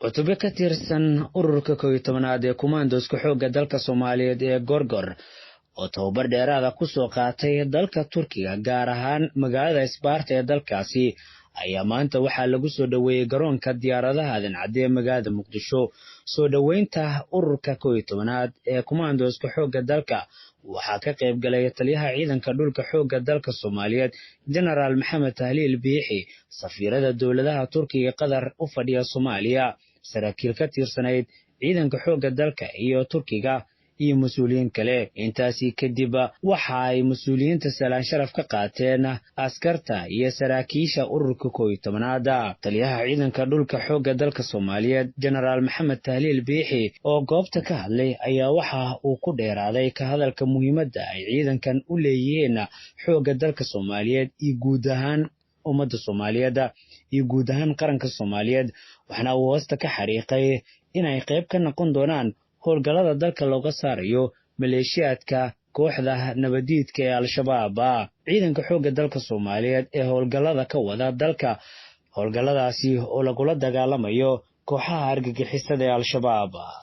cutubyo ka tirsan ururka 11aad ee kumaandoska xoogga dalka Soomaaliyeed ee Gorgor oo tababar dheeraad ku soo qaatay dalka Turkiga gaar ahaan magaalada Isbaarta ee dalkaasi ayaa maanta waxaa lagu soo dhaweeyay garoonka diyaaradaha aadan cadde ee magaalada Muqdisho. soo dhaweynta ururka 11aad ee kumaandoska xoogga dalka waxaa ka qayb galay taliyaha ciidanka dhulka xoogga dalka Soomaaliyeed General Maxamed Tahliil Biixi, safiirada dawladaha Turkiga Qatar u fadhiya Soomaaliya, saraakiil ka tirsanayd ciidanka xoogga dalka iyo Turkiga iyo mas'uuliyiin kale. intaasi kadib waxa ay mas'uuliyiinta salaan sharaf ka qaateen askarta iyo saraakiisha ururka 11aad. taliyaha ciidanka dhulka xoogga dalka Soomaaliyeed General Maxamed Tahliil Biixi oo goobta ka hadlay ayaa waxa uu ku dheeraaday ka hadalka muhiimadda ay ciidankan u leeyihiin xoogga dalka Soomaaliyeed iyo guud ahaan ummadda Soomaaliyeed iyo guud ahaan qaranka Soomaaliyeed, waxaana uu hoosta ka xariiqay inay qayb ka noqon doonaan howlgallada dalka looga saarayo maleeshiyaadka kooxda nabadiidka ee Al-Shabaab. ciidanka xoogga dalka Soomaaliyeed ee howlgallada ka wada dalka, howlgalladaasi oo lagula dagaalamayo kooxaha argagixisada ee Al-Shabaab.